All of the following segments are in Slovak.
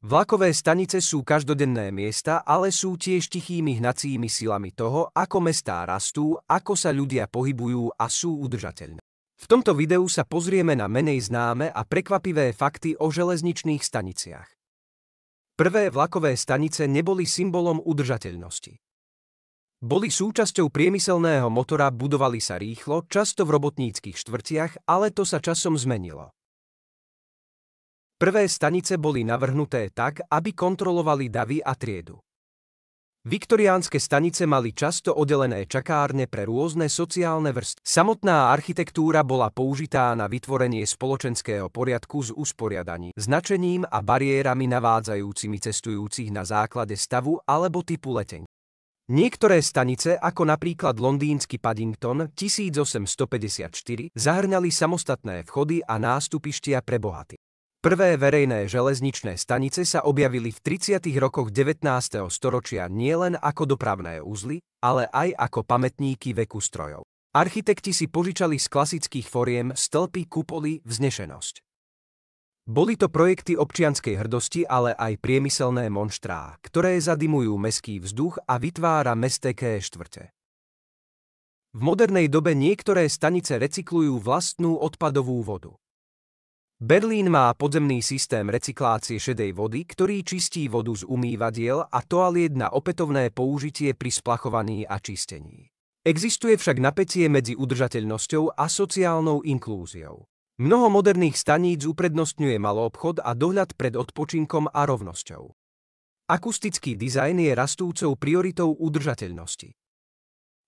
Vlakové stanice sú každodenné miesta, ale sú tiež tichými hnacími silami toho, ako mestá rastú, ako sa ľudia pohybujú a sú udržateľné. V tomto videu sa pozrieme na menej známe a prekvapivé fakty o železničných staniciach. Prvé vlakové stanice neboli symbolom udržateľnosti. Boli súčasťou priemyselného motora, budovali sa rýchlo, často v robotníckych štvrtiach, ale to sa časom zmenilo. Prvé stanice boli navrhnuté tak, aby kontrolovali davy a triedu. Viktoriánske stanice mali často oddelené čakárne pre rôzne sociálne vrstvy. Samotná architektúra bola použitá na vytvorenie spoločenského poriadku s usporiadaním, značením a bariérami navádzajúcimi cestujúcich na základe stavu alebo typu letenky. Niektoré stanice, ako napríklad londýnsky Paddington 1854, zahŕňali samostatné vchody a nástupištia pre bohatých. Prvé verejné železničné stanice sa objavili v 30. rokoch 19. storočia nielen ako dopravné uzly, ale aj ako pamätníky veku strojov. Architekti si požičali z klasických foriem stĺpy, kupoly, vznešenosť. Boli to projekty občianskej hrdosti, ale aj priemyselné monštrá, ktoré zadimujú mestský vzduch a vytvára mestské štvrte. V modernej dobe niektoré stanice recyklujú vlastnú odpadovú vodu. Berlín má podzemný systém recyklácie šedej vody, ktorý čistí vodu z umývadiel a toaliet na opätovné použitie pri splachovaní a čistení. Existuje však napätie medzi udržateľnosťou a sociálnou inklúziou. Mnoho moderných staníc uprednostňuje maloobchod a dohľad pred odpočinkom a rovnosťou. Akustický dizajn je rastúcou prioritou udržateľnosti.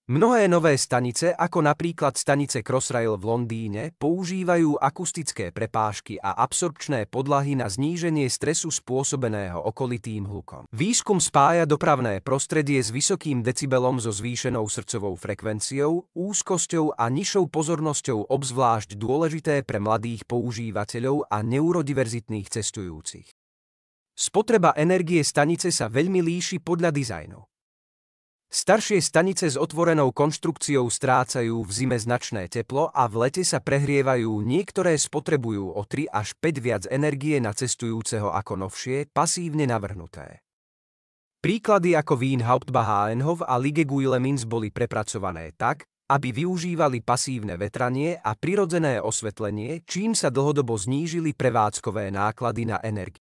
Mnohé nové stanice, ako napríklad stanice Crossrail v Londýne, používajú akustické prepážky a absorpčné podlahy na zníženie stresu spôsobeného okolitým hlukom. Výskum spája dopravné prostredie s vysokým decibelom so zvýšenou srdcovou frekvenciou, úzkosťou a nižšou pozornosťou, obzvlášť dôležité pre mladých používateľov a neurodiverzitných cestujúcich. Spotreba energie stanice sa veľmi líši podľa dizajnu. Staršie stanice s otvorenou konštrukciou strácajú v zime značné teplo a v lete sa prehrievajú, niektoré spotrebujú o 3 až 5 viac energie na cestujúceho ako novšie, pasívne navrhnuté. Príklady ako Wien Hauptbahnhof a Ligeguilemins boli prepracované tak, aby využívali pasívne vetranie a prirodzené osvetlenie, čím sa dlhodobo znížili prevádzkové náklady na energiu.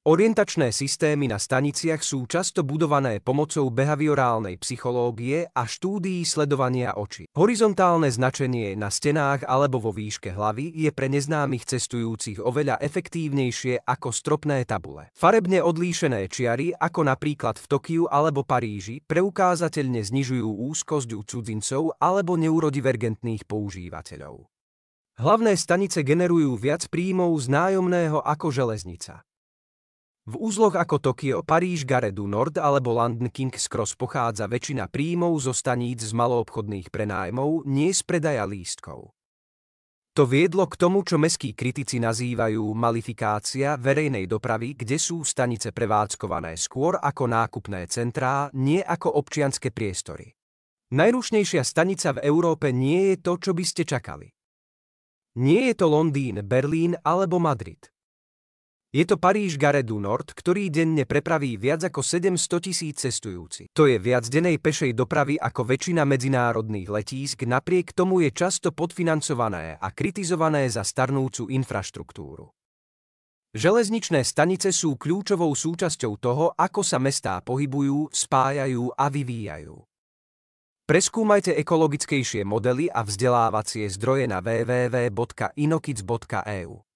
Orientačné systémy na staniciach sú často budované pomocou behaviorálnej psychológie a štúdií sledovania očí. Horizontálne značenie na stenách alebo vo výške hlavy je pre neznámych cestujúcich oveľa efektívnejšie ako stropné tabule. Farebne odlíšené čiary, ako napríklad v Tokiu alebo Paríži, preukázateľne znižujú úzkosť u cudzincov alebo neurodivergentných používateľov. Hlavné stanice generujú viac príjmov z nájomného ako železnica. V uzloch ako Tokio, Paríž, Gare du Nord alebo London King's Cross pochádza väčšina príjmov zo staníc z maloobchodných prenájmov, nie z predaja lístkov. To viedlo k tomu, čo mestskí kritici nazývajú malifikácia verejnej dopravy, kde sú stanice prevádzkované skôr ako nákupné centrá, nie ako občianske priestory. Najrušnejšia stanica v Európe nie je to, čo by ste čakali. Nie je to Londýn, Berlín alebo Madrid. Je to Paríž Gare du Nord, ktorý denne prepraví viac ako 700 000 cestujúcich. To je viac dennej pešej dopravy ako väčšina medzinárodných letísk, napriek tomu je často podfinancované a kritizované za starnúcu infraštruktúru. Železničné stanice sú kľúčovou súčasťou toho, ako sa mestá pohybujú, spájajú a vyvíjajú. Preskúmajte ekologickejšie modely a vzdelávacie zdroje na www.inokids.eu.